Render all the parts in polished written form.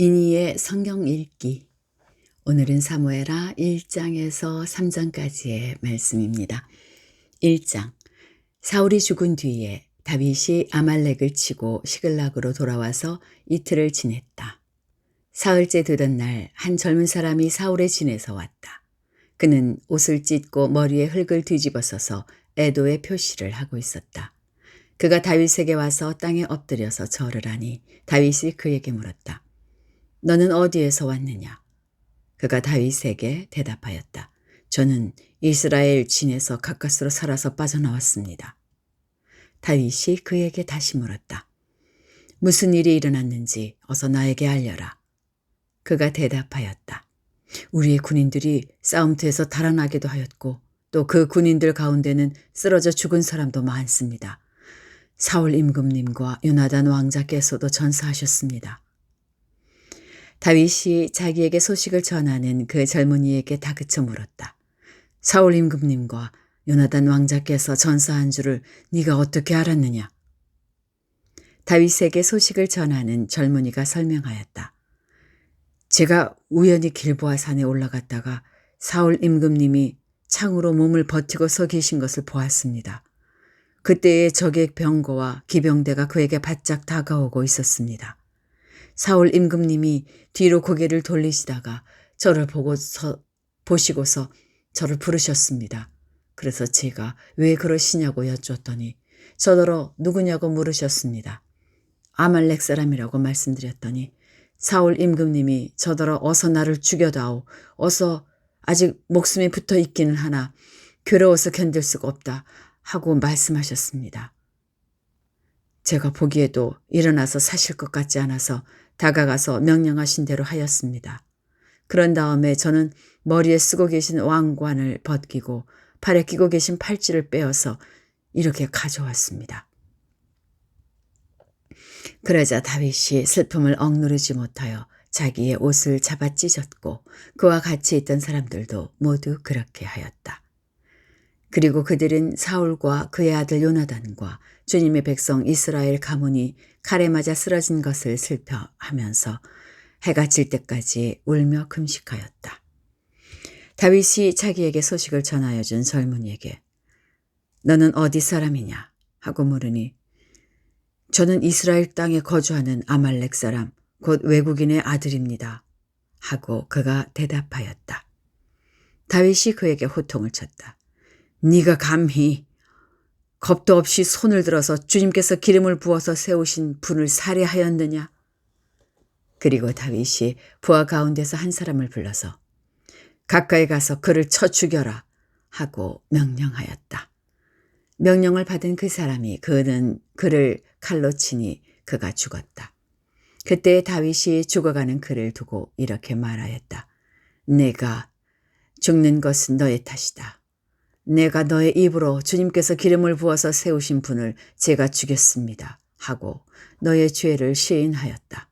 이니의 성경 읽기. 오늘은 사무엘하 1장에서 3장까지의 말씀입니다. 1장. 사울이 죽은 뒤에 다윗이 아말렉을 치고 시글락으로 돌아와서 이틀을 지냈다. 사흘째 되던 날 한 젊은 사람이 사울의 진에서 왔다. 그는 옷을 찢고 머리에 흙을 뒤집어 써서 애도의 표시를 하고 있었다. 그가 다윗에게 와서 땅에 엎드려서 절을 하니 다윗이 그에게 물었다. 너는 어디에서 왔느냐? 그가 다윗에게 대답하였다. 저는 이스라엘 진에서 가까스로 살아서 빠져나왔습니다. 다윗이 그에게 다시 물었다. 무슨 일이 일어났는지 어서 나에게 알려라. 그가 대답하였다. 우리의 군인들이 싸움터에서 달아나기도 하였고 또 그 군인들 가운데는 쓰러져 죽은 사람도 많습니다. 사울 임금님과 요나단 왕자께서도 전사하셨습니다. 다윗이 자기에게 소식을 전하는 그 젊은이에게 다그쳐 물었다. 사울 임금님과 요나단 왕자께서 전사한 줄을 네가 어떻게 알았느냐? 다윗에게 소식을 전하는 젊은이가 설명하였다. 제가 우연히 길보아 산에 올라갔다가 사울 임금님이 창으로 몸을 버티고 서 계신 것을 보았습니다. 그때에 적의 병거와 기병대가 그에게 바짝 다가오고 있었습니다. 사울 임금님이 뒤로 고개를 돌리시다가 저를 보시고서 저를 부르셨습니다. 그래서 제가 왜 그러시냐고 여쭈었더니 저더러 누구냐고 물으셨습니다. 아말렉 사람이라고 말씀드렸더니 사울 임금님이 저더러 어서 나를 죽여다오. 어서 아직 목숨이 붙어 있기는 하나 괴로워서 견딜 수가 없다 하고 말씀하셨습니다. 제가 보기에도 일어나서 사실 것 같지 않아서 다가가서 명령하신 대로 하였습니다. 그런 다음에 저는 머리에 쓰고 계신 왕관을 벗기고 팔에 끼고 계신 팔찌를 빼어서 이렇게 가져왔습니다. 그러자 다윗이 슬픔을 억누르지 못하여 자기의 옷을 잡아 찢었고 그와 같이 있던 사람들도 모두 그렇게 하였다. 그리고 그들은 사울과 그의 아들 요나단과 주님의 백성 이스라엘 가문이 칼에 맞아 쓰러진 것을 슬퍼하면서 해가 질 때까지 울며 금식하였다. 다윗이 자기에게 소식을 전하여 준 젊은이에게 너는 어디 사람이냐 하고 물으니 저는 이스라엘 땅에 거주하는 아말렉 사람 곧 외국인의 아들입니다 하고 그가 대답하였다. 다윗이 그에게 호통을 쳤다. 네가 감히 겁도 없이 손을 들어서 주님께서 기름을 부어서 세우신 분을 살해하였느냐? 그리고 다윗이 부하 가운데서 한 사람을 불러서 가까이 가서 그를 쳐 죽여라 하고 명령하였다. 명령을 받은 그 사람이 그를 칼로 치니 그가 죽었다. 그때 다윗이 죽어가는 그를 두고 이렇게 말하였다. 내가 죽는 것은 너의 탓이다. 내가 너의 입으로 주님께서 기름을 부어서 세우신 분을 제가 죽였습니다 하고 너의 죄를 시인하였다.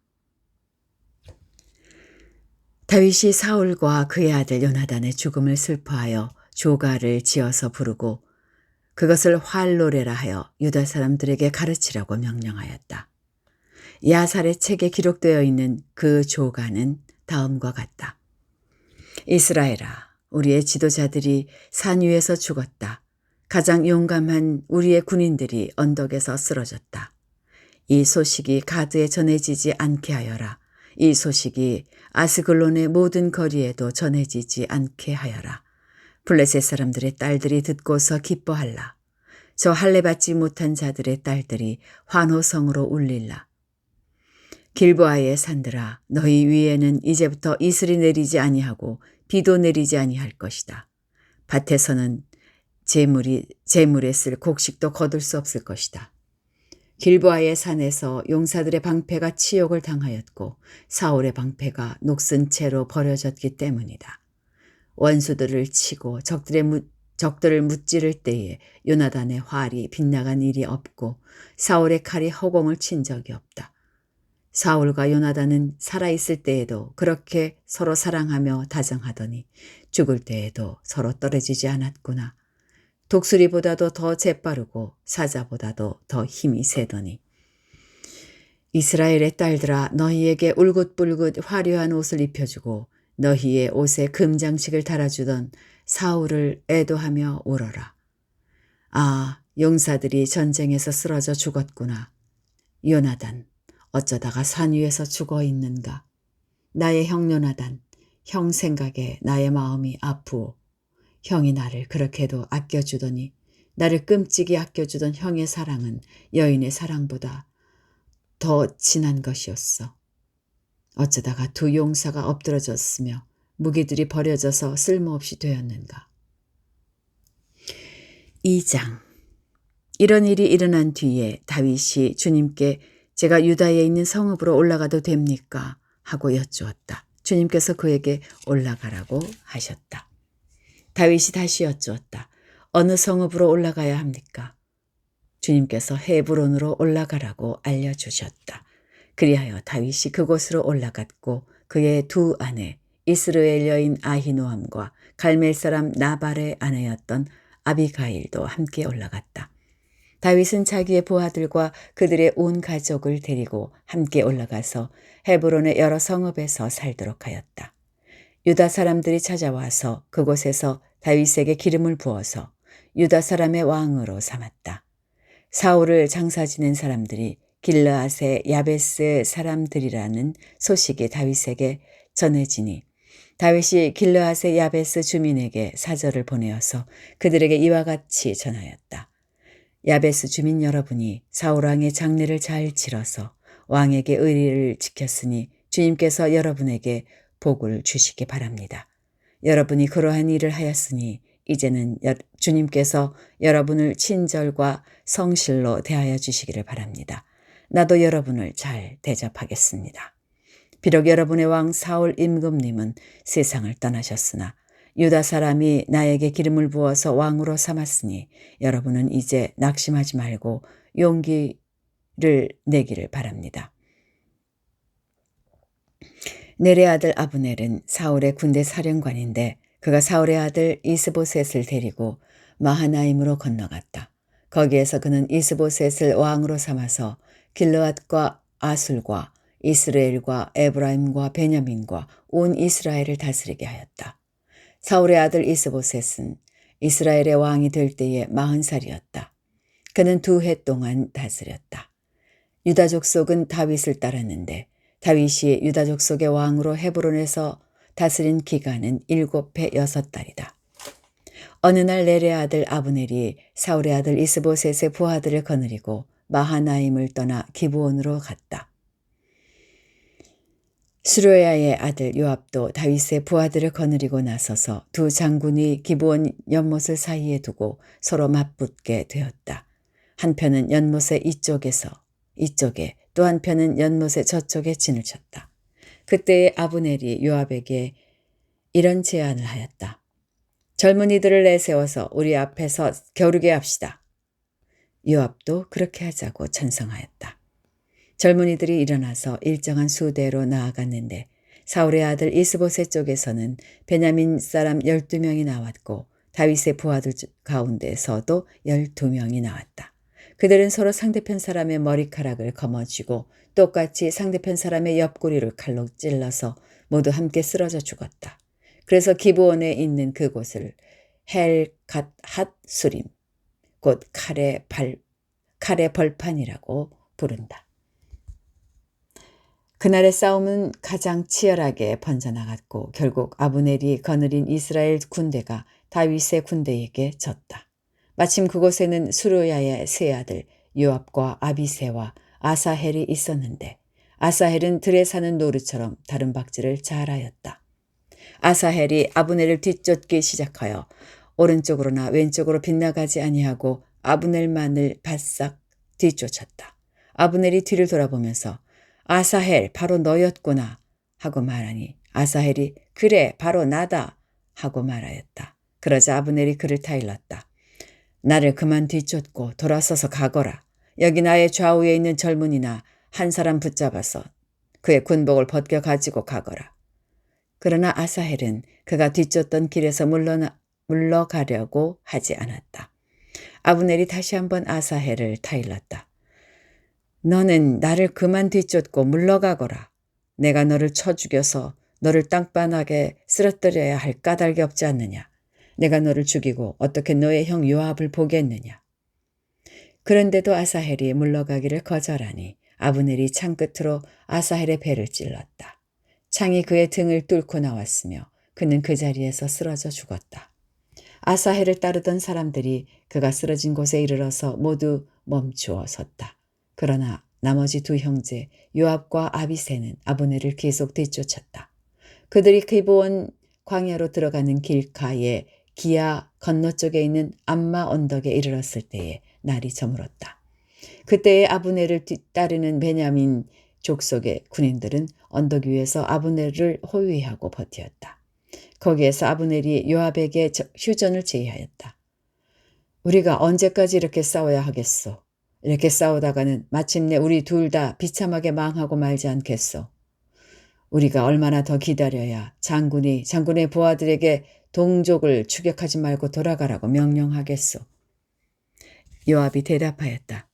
다윗이 사울과 그의 아들 요나단의 죽음을 슬퍼하여 조가를 지어서 부르고 그것을 활노래라 하여 유다 사람들에게 가르치라고 명령하였다. 야살의 책에 기록되어 있는 그 조가는 다음과 같다. 이스라엘아, 우리의 지도자들이 산 위에서 죽었다. 가장 용감한 우리의 군인들이 언덕에서 쓰러졌다. 이 소식이 가드에 전해지지 않게 하여라. 이 소식이 아스글론의 모든 거리에도 전해지지 않게 하여라. 블레셋 사람들의 딸들이 듣고서 기뻐할라. 저 할례받지 못한 자들의 딸들이 환호성으로 울릴라. 길보아의 산들아, 너희 위에는 이제부터 이슬이 내리지 아니하고 비도 내리지 아니할 것이다. 밭에서는 재물에 쓸 곡식도 거둘 수 없을 것이다. 길보아의 산에서 용사들의 방패가 치욕을 당하였고 사울의 방패가 녹슨 채로 버려졌기 때문이다. 원수들을 치고 적들을 무찌를 때에 요나단의 활이 빗나간 일이 없고 사울의 칼이 허공을 친 적이 없다. 사울과 요나단은 살아있을 때에도 그렇게 서로 사랑하며 다정하더니 죽을 때에도 서로 떨어지지 않았구나. 독수리보다도 더 재빠르고 사자보다도 더 힘이 세더니 이스라엘의 딸들아 너희에게 울긋불긋 화려한 옷을 입혀주고 너희의 옷에 금장식을 달아주던 사울을 애도하며 울어라. 아, 용사들이 전쟁에서 쓰러져 죽었구나. 요나단, 어쩌다가 산 위에서 죽어 있는가. 나의 형 요나단, 형 생각에 나의 마음이 아프오. 형이 나를 그렇게도 아껴주더니 나를 끔찍이 아껴주던 형의 사랑은 여인의 사랑보다 더 진한 것이었어. 어쩌다가 두 용사가 엎드러졌으며 무기들이 버려져서 쓸모없이 되었는가. 2장. 이런 일이 일어난 뒤에 다윗이 주님께 제가 유다에 있는 성읍으로 올라가도 됩니까? 하고 여쭈었다. 주님께서 그에게 올라가라고 하셨다. 다윗이 다시 여쭈었다. 어느 성읍으로 올라가야 합니까? 주님께서 헤브론으로 올라가라고 알려주셨다. 그리하여 다윗이 그곳으로 올라갔고 그의 두 아내 이스라엘 여인 아히노함과 갈멜 사람 나발의 아내였던 아비가일도 함께 올라갔다. 다윗은 자기의 부하들과 그들의 온 가족을 데리고 함께 올라가서 헤브론의 여러 성읍에서 살도록 하였다. 유다 사람들이 찾아와서 그곳에서 다윗에게 기름을 부어서 유다 사람의 왕으로 삼았다. 사울을 장사 지낸 사람들이 길르앗의 야베스 사람들이라는 소식이 다윗에게 전해지니 다윗이 길르앗의 야베스 주민에게 사절을 보내어서 그들에게 이와 같이 전하였다. 야베스 주민 여러분이 사울왕의 장례를 잘 치러서 왕에게 의리를 지켰으니 주님께서 여러분에게 복을 주시기 바랍니다. 여러분이 그러한 일을 하였으니 이제는 주님께서 여러분을 친절과 성실로 대하여 주시기를 바랍니다. 나도 여러분을 잘 대접하겠습니다. 비록 여러분의 왕 사울 임금님은 세상을 떠나셨으나 유다 사람이 나에게 기름을 부어서 왕으로 삼았으니 여러분은 이제 낙심하지 말고 용기를 내기를 바랍니다. 넬의 아들 아브넬은 사울의 군대 사령관인데 그가 사울의 아들 이스보셋을 데리고 마하나임으로 건너갔다. 거기에서 그는 이스보셋을 왕으로 삼아서 길르앗과 아술과 이스라엘과 에브라임과 베냐민과 온 이스라엘을 다스리게 하였다. 사울의 아들 이스보셋은 이스라엘의 왕이 될 때에 40살이었다. 그는 2해 동안 다스렸다. 유다 족속은 다윗을 따랐는데 다윗이 유다 족속의 왕으로 헤브론에서 다스린 기간은 7해 6달이다. 어느 날 넬의 아들 아브넬이 사울의 아들 이스보셋의 부하들을 거느리고 마하나임을 떠나 기브온으로 갔다. 스루야의 아들 요압도 다윗의 부하들을 거느리고 나서서 두 장군이 기브온 연못을 사이에 두고 서로 맞붙게 되었다. 한편은 연못의 이쪽에 또 한편은 연못의 저쪽에 진을 쳤다. 그때의 아브넬이 요압에게 이런 제안을 하였다. 젊은이들을 내세워서 우리 앞에서 겨루게 합시다. 요압도 그렇게 하자고 찬성하였다. 젊은이들이 일어나서 일정한 수대로 나아갔는데 사울의 아들 이스보셋 쪽에서는 베냐민 사람 12명이 나왔고 다윗의 부하들 가운데서도 12명이 나왔다. 그들은 서로 상대편 사람의 머리카락을 거머쥐고 똑같이 상대편 사람의 옆구리를 칼로 찔러서 모두 함께 쓰러져 죽었다. 그래서 기브온에 있는 그곳을 헬갓핫수림, 곧 칼의 벌판이라고 부른다. 그날의 싸움은 가장 치열하게 번져나갔고 결국 아브넬이 거느린 이스라엘 군대가 다윗의 군대에게 졌다. 마침 그곳에는 수르야의 세 아들 요압과 아비새와 아사헬이 있었는데 아사헬은 들에 사는 노루처럼 다른 박질을 잘하였다. 아사헬이 아브넬을 뒤쫓기 시작하여 오른쪽으로나 왼쪽으로 빗나가지 아니하고 아브넬만을 바싹 뒤쫓았다. 아브넬이 뒤를 돌아보면서 아사헬 바로 너였구나 하고 말하니 아사헬이 그래 바로 나다 하고 말하였다. 그러자 아브넬이 그를 타일렀다. 나를 그만 뒤쫓고 돌아서서 가거라. 여기 나의 좌우에 있는 젊은이나 한 사람 붙잡아서 그의 군복을 벗겨 가지고 가거라. 그러나 아사헬은 그가 뒤쫓던 길에서 물러가려고 하지 않았다. 아브넬이 다시 한번 아사헬을 타일렀다. 너는 나를 그만 뒤쫓고 물러가거라. 내가 너를 쳐 죽여서 너를 땅바닥에 쓰러뜨려야 할 까닭이 없지 않느냐. 내가 너를 죽이고 어떻게 너의 형 요압을 보겠느냐. 그런데도 아사헬이 물러가기를 거절하니 아브넬이 창 끝으로 아사헬의 배를 찔렀다. 창이 그의 등을 뚫고 나왔으며 그는 그 자리에서 쓰러져 죽었다. 아사헬을 따르던 사람들이 그가 쓰러진 곳에 이르러서 모두 멈추어 섰다. 그러나 나머지 두 형제 요압과 아비새는 아브넬을 계속 뒤쫓았다. 그들이 기브온 광야로 들어가는 길가에 기아 건너쪽에 있는 암마 언덕에 이르렀을 때에 날이 저물었다. 그때에 아브넬을 뒤따르는 베냐민 족속의 군인들은 언덕 위에서 아브넬을 호위하고 버티었다. 거기에서 아브넬이 요압에게 휴전을 제의하였다. 우리가 언제까지 이렇게 싸워야 하겠소? 이렇게 싸우다가는 마침내 우리 둘 다 비참하게 망하고 말지 않겠소? 우리가 얼마나 더 기다려야 장군의 부하들에게 동족을 추격하지 말고 돌아가라고 명령하겠소? 요압이 대답하였다.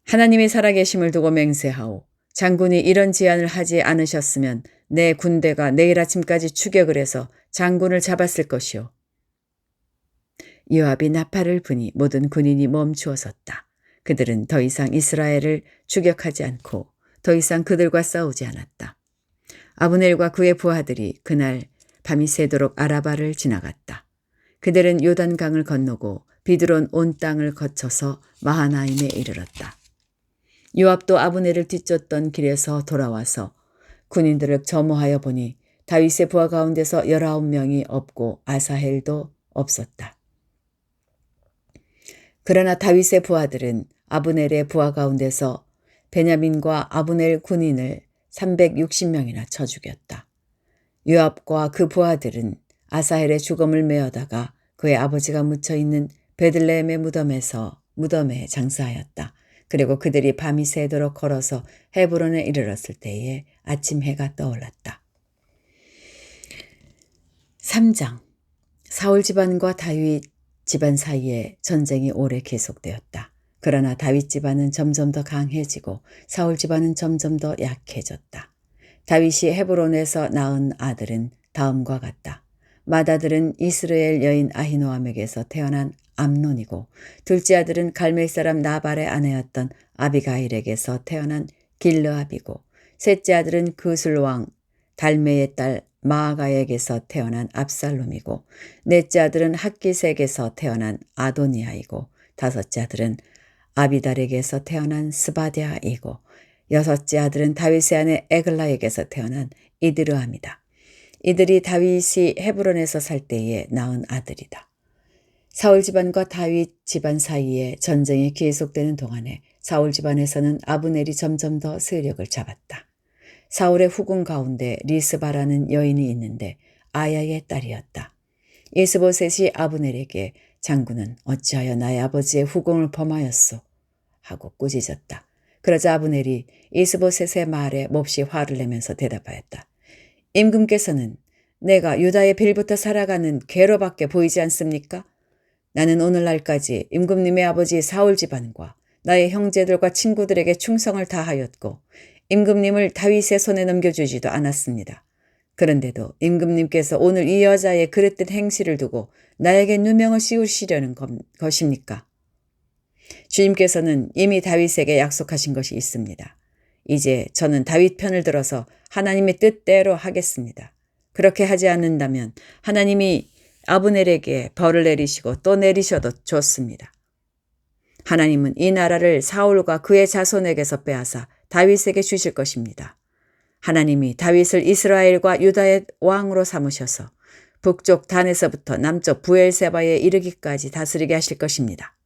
하나님이 살아계심을 두고 맹세하오. 장군이 이런 제안을 하지 않으셨으면 내 군대가 내일 아침까지 추격을 해서 장군을 잡았을 것이오. 요압이 나팔을 부니 모든 군인이 멈추어 섰다. 그들은 더 이상 이스라엘을 추격하지 않고 더 이상 그들과 싸우지 않았다. 아브넬과 그의 부하들이 그날 밤이 새도록 아라바를 지나갔다. 그들은 요단강을 건너고 비드론 온 땅을 거쳐서 마하나임에 이르렀다. 요압도 아브넬을 뒤쫓던 길에서 돌아와서 군인들을 점호하여 보니 다윗의 부하 가운데서 19명이 없고 아사헬도 없었다. 그러나 다윗의 부하들은 아브넬의 부하 가운데서 베냐민과 아브넬 군인을 360명이나 쳐 죽였다. 요압과 그 부하들은 아사헬의 죽음을 메어다가 그의 아버지가 묻혀있는 베들레헴의 무덤에 장사하였다. 그리고 그들이 밤이 새도록 걸어서 헤브론에 이르렀을 때에 아침 해가 떠올랐다. 3장. 사울 집안과 다윗 집안 사이에 전쟁이 오래 계속되었다. 그러나 다윗 집안은 점점 더 강해지고 사울 집안은 점점 더 약해졌다. 다윗이 헤브론에서 낳은 아들은 다음과 같다. 맏아들은 이스라엘 여인 아히노암에게서 태어난 암논이고 둘째 아들은 갈멜 사람 나발의 아내였던 아비가일에게서 태어난 길르압이고 셋째 아들은 그술 왕 달메의 딸 마아가에게서 태어난 압살롬이고 넷째 아들은 핫기색에서 태어난 아도니아이고 다섯째 아들은 아비달에게서 태어난 스바디아이고 여섯째 아들은 다윗의 아내 에글라에게서 태어난 이드르암이다. 이들이 다윗이 헤브론에서 살 때에 낳은 아들이다. 사울 집안과 다윗 집안 사이에 전쟁이 계속되는 동안에 사울 집안에서는 아브넬이 점점 더 세력을 잡았다. 사울의 후궁 가운데 리스바라는 여인이 있는데 아야의 딸이었다. 이스보셋이 아브넬에게 장군은 어찌하여 나의 아버지의 후궁을 범하였소? 하고 꾸짖었다. 그러자 아브넬이 이스보셋의 말에 몹시 화를 내면서 대답하였다. 임금께서는 내가 유다의 빌부터 살아가는 괴로밖에 보이지 않습니까? 나는 오늘날까지 임금님의 아버지 사울 집안과 나의 형제들과 친구들에게 충성을 다하였고 임금님을 다윗의 손에 넘겨주지도 않았습니다. 그런데도 임금님께서 오늘 이 여자의 그릇된 행실을 두고 나에게 누명을 씌우시려는 것입니까? 주님께서는 이미 다윗에게 약속하신 것이 있습니다. 이제 저는 다윗 편을 들어서 하나님의 뜻대로 하겠습니다. 그렇게 하지 않는다면 하나님이 아브넬에게 벌을 내리시고 또 내리셔도 좋습니다. 하나님은 이 나라를 사울과 그의 자손에게서 빼앗아 다윗에게 주실 것입니다. 하나님이 다윗을 이스라엘과 유다의 왕으로 삼으셔서 북쪽 단에서부터 남쪽 부엘세바에 이르기까지 다스리게 하실 것입니다.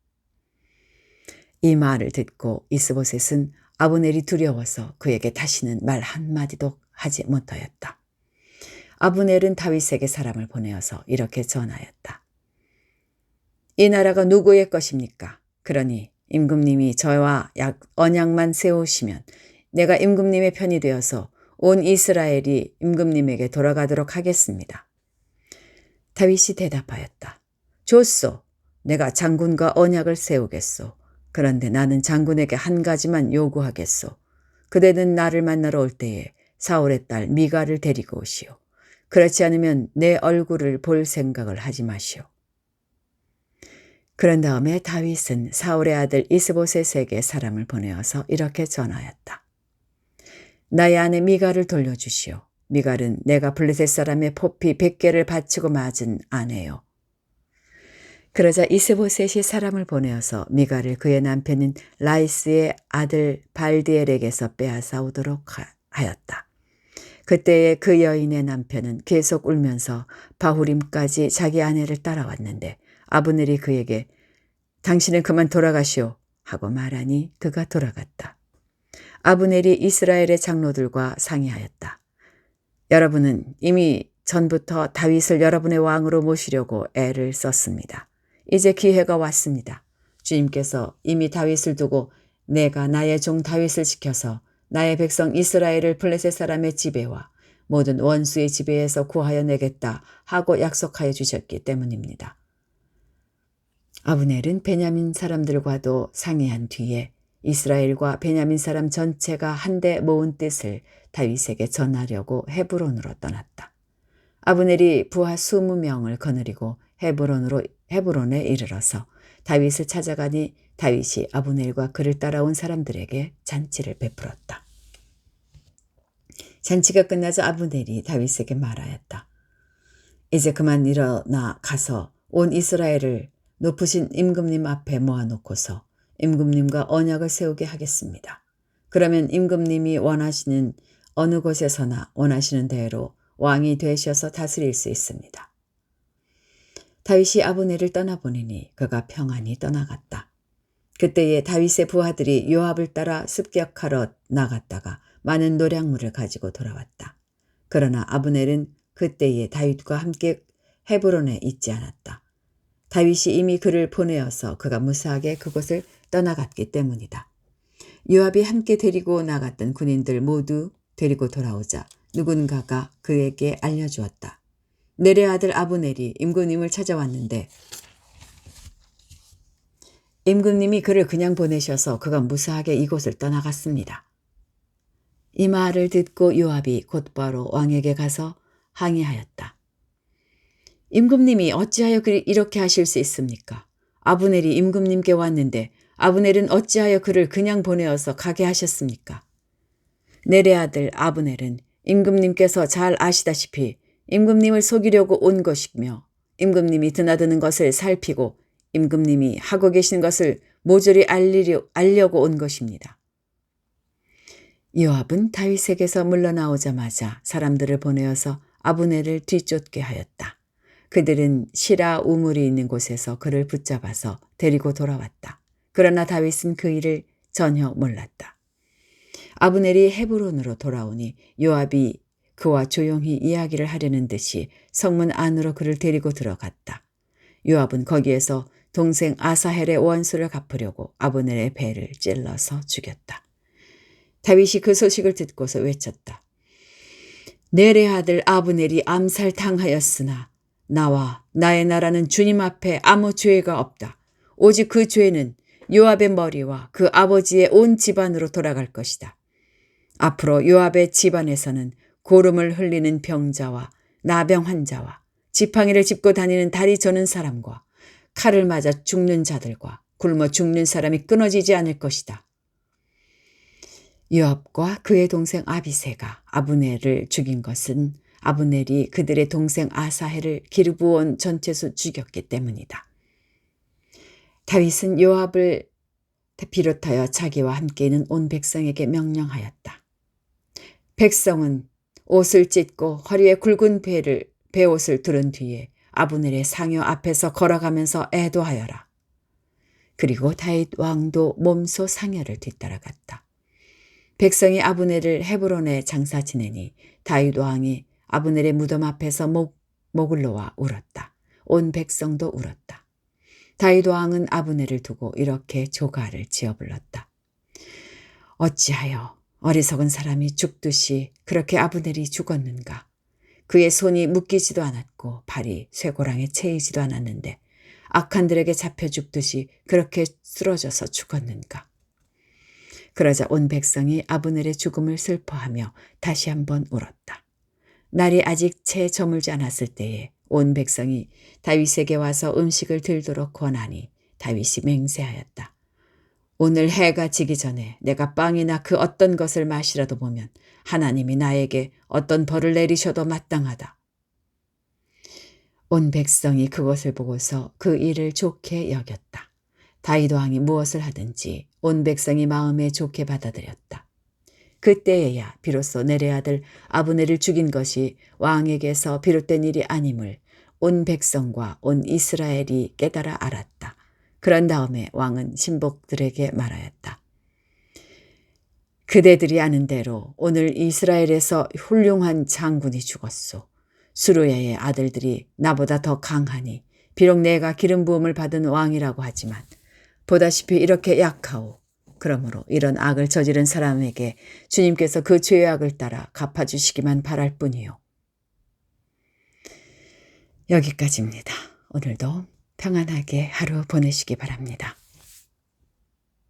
이 말을 듣고 이스보셋은 아브넬이 두려워서 그에게 다시는 말 한마디도 하지 못하였다. 아브넬은 다윗에게 사람을 보내어서 이렇게 전하였다. 이 나라가 누구의 것입니까? 그러니 임금님이 저와 언약만 세우시면 내가 임금님의 편이 되어서 온 이스라엘이 임금님에게 돌아가도록 하겠습니다. 다윗이 대답하였다. 좋소. 내가 장군과 언약을 세우겠소. 그런데 나는 장군에게 한 가지만 요구하겠소. 그대는 나를 만나러 올 때에 사울의 딸 미갈을 데리고 오시오. 그렇지 않으면 내 얼굴을 볼 생각을 하지 마시오. 그런 다음에 다윗은 사울의 아들 이스보셋에게 사람을 보내어서 이렇게 전하였다. 나의 아내 미갈을 돌려주시오. 미갈은 내가 블레셋 사람의 포피 100개를 바치고 맞은 아내요. 그러자 이스보셋이 사람을 보내어서 미갈을 그의 남편인 라이스의 아들 발디엘에게서 빼앗아 오도록 하였다. 그때에 그 여인의 남편은 계속 울면서 바후림까지 자기 아내를 따라왔는데 아브넬이 그에게 당신은 그만 돌아가시오 하고 말하니 그가 돌아갔다. 아브넬이 이스라엘의 장로들과 상의하였다. 여러분은 이미 전부터 다윗을 여러분의 왕으로 모시려고 애를 썼습니다. 이제 기회가 왔습니다. 주님께서 이미 다윗을 두고 내가 나의 종 다윗을 지켜서 나의 백성 이스라엘을 블레셋 사람의 지배와 모든 원수의 지배에서 구하여 내겠다 하고 약속하여 주셨기 때문입니다. 아브넬은 베냐민 사람들과도 상의한 뒤에 이스라엘과 베냐민 사람 전체가 한데 모은 뜻을 다윗에게 전하려고 헤브론으로 떠났다. 아브넬이 부하 20명을 거느리고 헤브론에 이르러서 다윗을 찾아가니 다윗이 아브넬과 그를 따라온 사람들에게 잔치를 베풀었다. 잔치가 끝나자 아브넬이 다윗에게 말하였다. 이제 그만 일어나 가서 온 이스라엘을 높으신 임금님 앞에 모아놓고서 임금님과 언약을 세우게 하겠습니다. 그러면 임금님이 원하시는 어느 곳에서나 원하시는 대로 왕이 되셔서 다스릴 수 있습니다. 다윗이 아브넬을 떠나보내니 그가 평안히 떠나갔다. 그때에 다윗의 부하들이 요압을 따라 습격하러 나갔다가 많은 노량물을 가지고 돌아왔다. 그러나 아브넬은 그때에 다윗과 함께 헤브론에 있지 않았다. 다윗이 이미 그를 보내어서 그가 무사하게 그곳을 떠나갔기 때문이다. 요압이 함께 데리고 나갔던 군인들 모두 데리고 돌아오자 누군가가 그에게 알려주었다. 넬의 아들 아브넬이 임금님을 찾아왔는데 임금님이 그를 그냥 보내셔서 그가 무사하게 이곳을 떠나갔습니다. 이 말을 듣고 요압이 곧바로 왕에게 가서 항의하였다. 임금님이 어찌하여 이렇게 하실 수 있습니까? 아브넬이 임금님께 왔는데 아브넬은 어찌하여 그를 그냥 보내어서 가게 하셨습니까? 넬의 아들 아브넬은 임금님께서 잘 아시다시피 임금님을 속이려고 온 것이며 임금님이 드나드는 것을 살피고 임금님이 하고 계신 것을 모조리 알려고 온 것입니다. 요압은 다윗에게서 물러나오자마자 사람들을 보내어서 아브넬을 뒤쫓게 하였다. 그들은 시라 우물이 있는 곳에서 그를 붙잡아서 데리고 돌아왔다. 그러나 다윗은 그 일을 전혀 몰랐다. 아브넬이 헤브론으로 돌아오니 요압이 그와 조용히 이야기를 하려는 듯이 성문 안으로 그를 데리고 들어갔다. 요압은 거기에서 동생 아사헬의 원수를 갚으려고 아브넬의 배를 찔러서 죽였다. 다윗이 그 소식을 듣고서 외쳤다. 넬의 아들 아브넬이 암살당하였으나 나와 나의 나라는 주님 앞에 아무 죄가 없다. 오직 그 죄는 요압의 머리와 그 아버지의 온 집안으로 돌아갈 것이다. 앞으로 요압의 집안에서는 고름을 흘리는 병자와 나병 환자와 지팡이를 짚고 다니는 다리 저는 사람과 칼을 맞아 죽는 자들과 굶어 죽는 사람이 끊어지지 않을 것이다. 요압과 그의 동생 아비새가 아브넬을 죽인 것은 아브넬이 그들의 동생 아사헬을 기르부온 전체수 죽였기 때문이다. 다윗은 요압을 비롯하여 자기와 함께 있는 온 백성에게 명령하였다. 백성은 옷을 찢고 허리에 굵은 베옷을 두른 뒤에 아브넬의 상여 앞에서 걸어가면서 애도하여라. 그리고 다윗 왕도 몸소 상여를 뒤따라갔다. 백성이 아브넬을 헤브론에 장사 지내니 다윗 왕이 아브넬의 무덤 앞에서 목을 놓아 울었다. 온 백성도 울었다. 다윗 왕은 아브넬을 두고 이렇게 조가를 지어 불렀다. 어찌하여 어리석은 사람이 죽듯이 그렇게 아브넬이 죽었는가? 그의 손이 묶이지도 않았고 발이 쇠고랑에 채이지도 않았는데 악한들에게 잡혀 죽듯이 그렇게 쓰러져서 죽었는가? 그러자 온 백성이 아브넬의 죽음을 슬퍼하며 다시 한번 울었다. 날이 아직 채 저물지 않았을 때에 온 백성이 다윗에게 와서 음식을 들도록 권하니 다윗이 맹세하였다. 오늘 해가 지기 전에 내가 빵이나 그 어떤 것을 마시라도 보면 하나님이 나에게 어떤 벌을 내리셔도 마땅하다. 온 백성이 그것을 보고서 그 일을 좋게 여겼다. 다윗 왕이 무엇을 하든지 온 백성이 마음에 좋게 받아들였다. 그때에야 비로소 내레 아들 아브넬을 죽인 것이 왕에게서 비롯된 일이 아님을 온 백성과 온 이스라엘이 깨달아 알았다. 그런 다음에 왕은 신복들에게 말하였다. 그대들이 아는 대로 오늘 이스라엘에서 훌륭한 장군이 죽었소. 수르야의 아들들이 나보다 더 강하니 비록 내가 기름 부음을 받은 왕이라고 하지만 보다시피 이렇게 약하오. 그러므로 이런 악을 저지른 사람에게 주님께서 그 죄악을 따라 갚아주시기만 바랄 뿐이요. 여기까지입니다. 오늘도 평안하게 하루 보내시기 바랍니다.